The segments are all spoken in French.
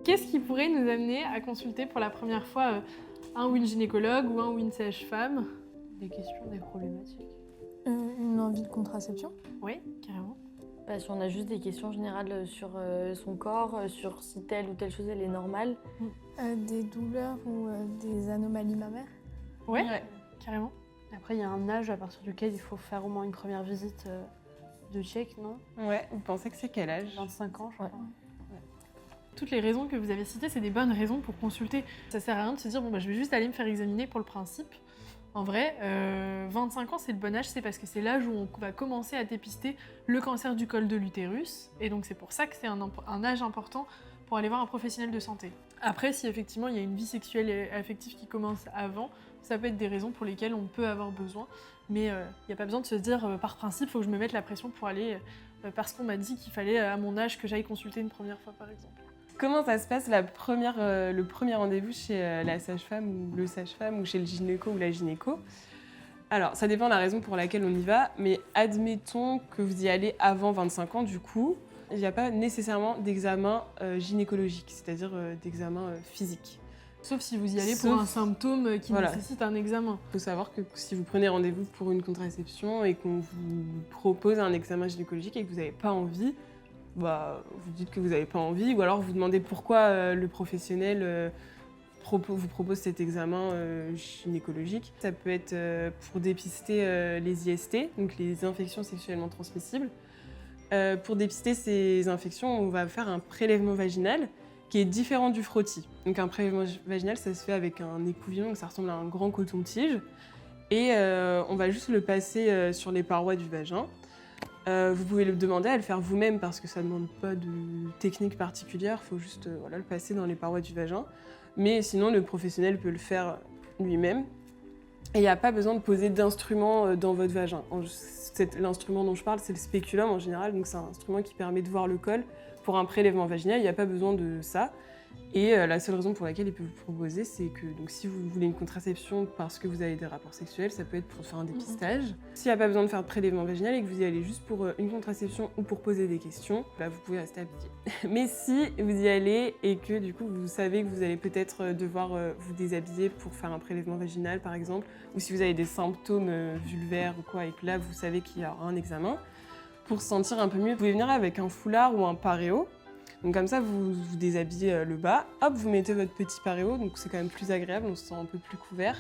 Qu'est-ce qui pourrait nous amener à consulter pour la première fois un ou une gynécologue ou un ou une sage-femme? Des questions, des problématiques. Une envie de contraception. Oui, carrément. Bah, si on a juste des questions générales sur son corps, sur si telle ou telle chose elle est normale. Des douleurs ou des anomalies mammaires. Ouais, carrément. Après, il y a un âge à partir duquel il faut faire au moins une première visite de check, non? Ouais, vous pensez que c'est quel âge? 25 ans, je crois. Toutes les raisons que vous avez citées, c'est des bonnes raisons pour consulter. Ça sert à rien de se dire, bon, bah, je vais juste aller me faire examiner pour le principe. En vrai, 25 ans, c'est le bon âge, c'est parce que c'est l'âge où on va commencer à dépister le cancer du col de l'utérus. Et donc, c'est pour ça que c'est un âge important pour aller voir un professionnel de santé. Après, si effectivement, il y a une vie sexuelle et affective qui commence avant, ça peut être des raisons pour lesquelles on peut avoir besoin. Mais il n'y a pas besoin de se dire, par principe, il faut que je me mette la pression pour aller, parce qu'on m'a dit qu'il fallait, à mon âge, que j'aille consulter une première fois, par exemple. Comment ça se passe le premier rendez-vous chez la sage-femme ou le sage-femme ou chez le gynéco ou la gynéco? Alors, ça dépend de la raison pour laquelle on y va, mais admettons que vous y allez avant 25 ans, du coup, il n'y a pas nécessairement d'examen gynécologique, c'est-à-dire d'examen physique. Sauf si vous y allez pour un symptôme qui nécessite un examen. Il faut savoir que si vous prenez rendez-vous pour une contraception et qu'on vous propose un examen gynécologique et que vous n'avez pas envie, bah, vous dites que vous n'avez pas envie, ou alors vous demandez pourquoi le professionnel vous propose cet examen gynécologique. Ça peut être pour dépister les IST, donc les infections sexuellement transmissibles. Pour dépister ces infections, on va faire un prélèvement vaginal qui est différent du frottis. Donc un prélèvement vaginal, ça se fait avec un écouvillon, donc ça ressemble à un grand coton-tige. Et on va juste le passer sur les parois du vagin. Vous pouvez le demander à le faire vous-même parce que ça ne demande pas de technique particulière, il faut juste le passer dans les parois du vagin. Mais sinon, le professionnel peut le faire lui-même. Et il n'y a pas besoin de poser d'instrument dans votre vagin. L'instrument dont je parle, c'est le spéculum en général, donc c'est un instrument qui permet de voir le col. Pour un prélèvement vaginal, il n'y a pas besoin de ça. Et la seule raison pour laquelle il peut vous proposer, c'est que donc, si vous voulez une contraception parce que vous avez des rapports sexuels, ça peut être pour faire un dépistage. S'il n'y a pas besoin de faire de prélèvement vaginal et que vous y allez juste pour une contraception ou pour poser des questions, là vous pouvez rester habillé. Mais si vous y allez et que du coup vous savez que vous allez peut-être devoir vous déshabiller pour faire un prélèvement vaginal par exemple, ou si vous avez des symptômes vulvaires ou quoi et que là vous savez qu'il y a un examen, pour se sentir un peu mieux, vous pouvez venir avec un foulard ou un paréo. Donc comme ça, vous déshabillez le bas, hop, vous mettez votre petit paréo, donc c'est quand même plus agréable, on se sent un peu plus couvert.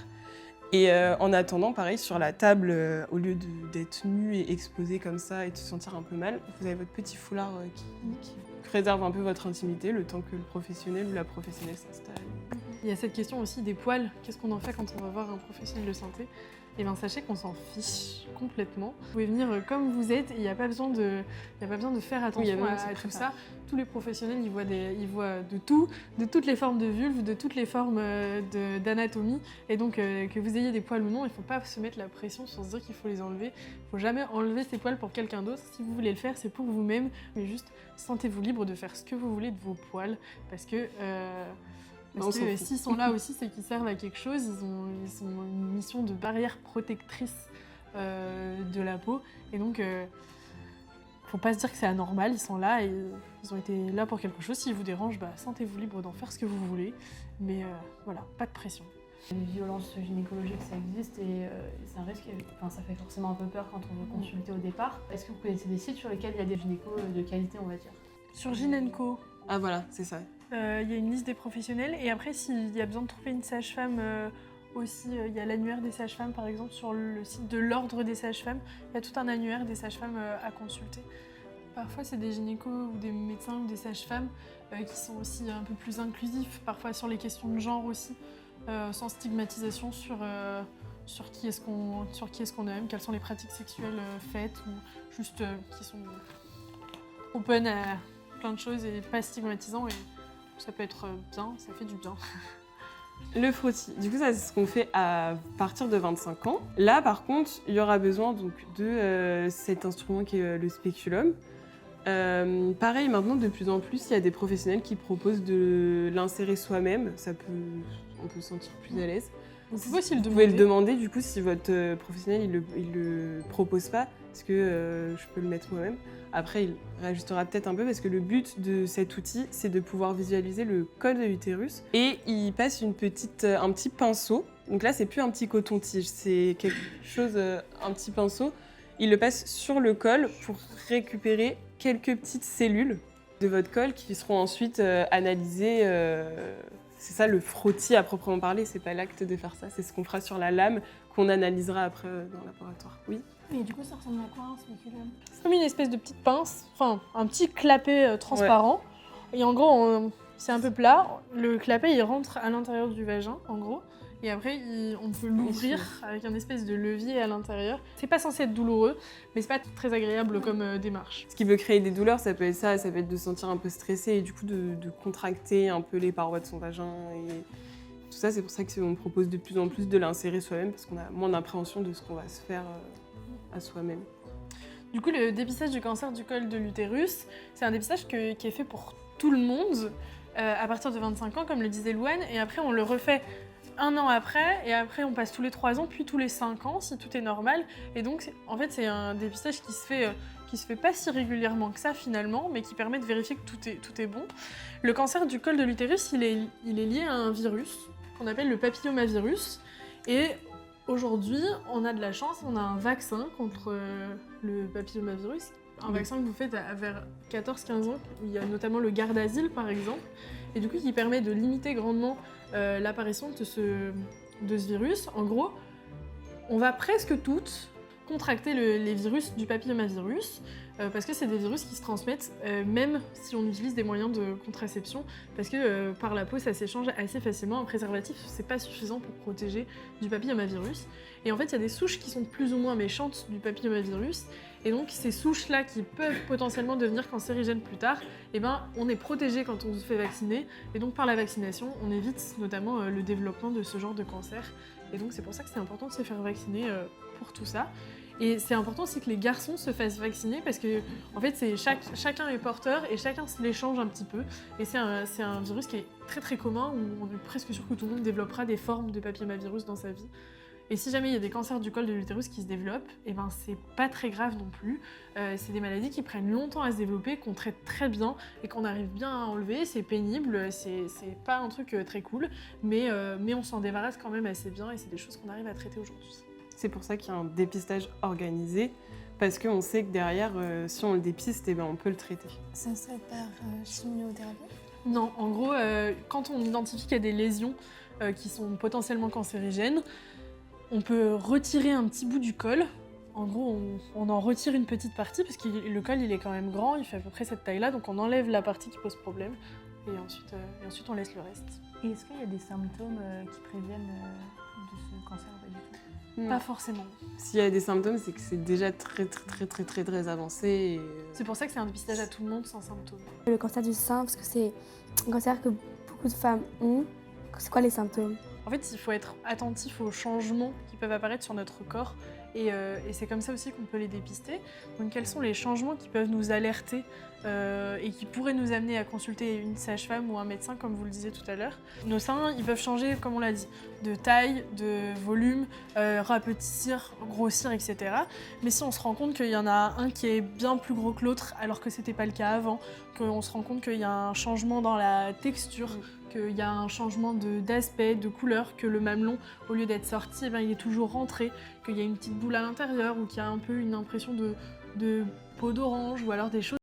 Et en attendant, pareil, sur la table, au lieu d'être nu et exposé comme ça et de se sentir un peu mal, vous avez votre petit foulard qui préserve un peu votre intimité, le temps que le professionnel ou la professionnelle s'installe. Il y a cette question aussi des poils. Qu'est-ce qu'on en fait quand on va voir un professionnel de santé? Et bien sachez qu'on s'en fiche complètement. Vous pouvez venir comme vous êtes et il n'y a pas besoin de faire attention à tout ça. Tous les professionnels, ils voient de tout, de toutes les formes de vulve, de toutes les formes d'anatomie. Et donc que vous ayez des poils ou non, il ne faut pas se mettre la pression sur se dire qu'il faut les enlever. Il ne faut jamais enlever ses poils pour quelqu'un d'autre. Si vous voulez le faire, c'est pour vous-même. Mais juste, sentez-vous libre de faire ce que vous voulez de vos poils. Parce que s'ils sont là aussi, c'est qu'ils servent à quelque chose. Ils ont une mission de barrière protectrice de la peau. Et donc, faut pas se dire que c'est anormal. Ils sont là et ils ont été là pour quelque chose. S'ils vous dérangent, sentez-vous libre d'en faire ce que vous voulez. Mais voilà, pas de pression. Les violences gynécologiques, ça existe et c'est un risque. Enfin, ça fait forcément un peu peur quand on veut consulter au départ. Est-ce que vous connaissez des sites sur lesquels il y a des gynécos de qualité, on va dire? Sur Gynenco. Ah voilà, c'est ça. Il y a une liste des professionnels et après s'il y a besoin de trouver une sage-femme aussi, il y a l'annuaire des sages-femmes par exemple sur le site de l'ordre des sages-femmes, il y a tout un annuaire des sages-femmes à consulter. Parfois c'est des gynécos ou des médecins ou des sages-femmes qui sont aussi un peu plus inclusifs, parfois sur les questions de genre aussi, sans stigmatisation sur qui est-ce qu'on aime, quelles sont les pratiques sexuelles faites ou juste qui sont open à plein de choses et pas stigmatisant et ça peut être bien, ça fait du bien. Le frottis, du coup ça c'est ce qu'on fait à partir de 25 ans. Là par contre, il y aura besoin donc, de cet instrument qui est le spéculum. Pareil, maintenant de plus en plus, il y a des professionnels qui proposent de l'insérer soi-même, on peut se sentir plus à l'aise. Vous pouvez aussi le Vous pouvez le demander. demander du coup si votre professionnel il le propose pas, parce que je peux le mettre moi-même. Après, il réajustera peut-être un peu parce que le but de cet outil, c'est de pouvoir visualiser le col de l'utérus. Et il passe un petit pinceau. Donc là, c'est plus un petit coton-tige, c'est quelque chose, un petit pinceau. Il le passe sur le col pour récupérer quelques petites cellules de votre col qui seront ensuite analysées. C'est ça le frottis à proprement parler, c'est pas l'acte de faire ça, c'est ce qu'on fera sur la lame qu'on analysera après dans le laboratoire. Oui. Et du coup, ça ressemble à quoi un spéculum? C'est comme une espèce de petite pince, enfin un petit clapet transparent. Et en gros, c'est un peu plat. Le clapet, il rentre à l'intérieur du vagin, en gros. Et après, on peut l'ouvrir avec un espèce de levier à l'intérieur. C'est pas censé être douloureux, mais c'est pas très agréable comme démarche. Ce qui peut créer des douleurs, ça peut être ça, ça peut être de se sentir un peu stressé et du coup de contracter un peu les parois de son vagin. Et tout ça, c'est pour ça qu'on propose de plus en plus de l'insérer soi-même parce qu'on a moins d'appréhension de ce qu'on va se faire à soi-même. Du coup, le dépistage du cancer du col de l'utérus, c'est un dépistage qui est fait pour tout le monde à partir de 25 ans, comme le disait Louane, et après on le refait 1 an après, et après on passe tous les 3 ans, puis tous les 5 ans, si tout est normal. Et donc, en fait, c'est un dépistage qui se fait pas si régulièrement que ça finalement, mais qui permet de vérifier que tout est bon. Le cancer du col de l'utérus, il est lié à un virus qu'on appelle le papillomavirus. Et aujourd'hui, on a de la chance, on a un vaccin contre le papillomavirus. Un vaccin que vous faites vers 14-15 ans. Il y a notamment le Gardasil, par exemple. Et du coup, qui permet de limiter grandement l'apparition de ce virus. En gros, on va presque toutes contracter les virus du papillomavirus parce que c'est des virus qui se transmettent même si on utilise des moyens de contraception parce que par la peau ça s'échange assez facilement. Un préservatif c'est pas suffisant pour protéger du papillomavirus et en fait il y a des souches qui sont plus ou moins méchantes du papillomavirus et donc ces souches là qui peuvent potentiellement devenir cancérigènes plus tard, et ben on est protégé quand on se fait vacciner et donc par la vaccination on évite notamment le développement de ce genre de cancer et donc c'est pour ça que c'est important de se faire vacciner pour tout ça. Et c'est important aussi que les garçons se fassent vacciner parce que en fait, chacun est porteur et chacun se l'échange un petit peu. Et c'est un virus qui est très très commun où on est presque sûr que tout le monde développera des formes de papillomavirus dans sa vie. Et si jamais il y a des cancers du col de l'utérus qui se développent, et ben c'est pas très grave non plus. C'est des maladies qui prennent longtemps à se développer, qu'on traite très bien et qu'on arrive bien à enlever. C'est pénible, c'est pas un truc très cool, mais on s'en débarrasse quand même assez bien et c'est des choses qu'on arrive à traiter aujourd'hui. C'est pour ça qu'il y a un dépistage organisé, parce qu'on sait que derrière, si on le dépiste, eh ben, on peut le traiter. Ça serait par chimiothérapie? Non, en gros, quand on identifie qu'il y a des lésions qui sont potentiellement cancérigènes, on peut retirer un petit bout du col. En gros, on en retire une petite partie, parce que le col il est quand même grand, il fait à peu près cette taille-là, donc on enlève la partie qui pose problème, et ensuite on laisse le reste. Et est-ce qu'il y a des symptômes qui préviennent de ce cancer? Pas du tout. Non. Pas forcément. S'il y a des symptômes, c'est que c'est déjà très avancé. Et... C'est pour ça que c'est un dépistage à tout le monde sans symptômes. Le cancer du sein, parce que c'est un cancer que beaucoup de femmes ont. C'est quoi les symptômes? En fait, il faut être attentif aux changements qui peuvent apparaître sur notre corps et c'est comme ça aussi qu'on peut les dépister. Donc quels sont les changements qui peuvent nous alerter et qui pourraient nous amener à consulter une sage-femme ou un médecin, comme vous le disiez tout à l'heure. Nos seins, ils peuvent changer, comme on l'a dit, de taille, de volume, rapetissir, grossir, etc. Mais si on se rend compte qu'il y en a un qui est bien plus gros que l'autre, alors que c'était pas le cas avant, qu'on se rend compte qu'il y a un changement dans la texture, qu'il y a un changement d'aspect, de couleur, que le mamelon, au lieu d'être sorti, eh bien, il est toujours rentré, qu'il y a une petite boule à l'intérieur ou qu'il y a un peu une impression de peau d'orange ou alors des choses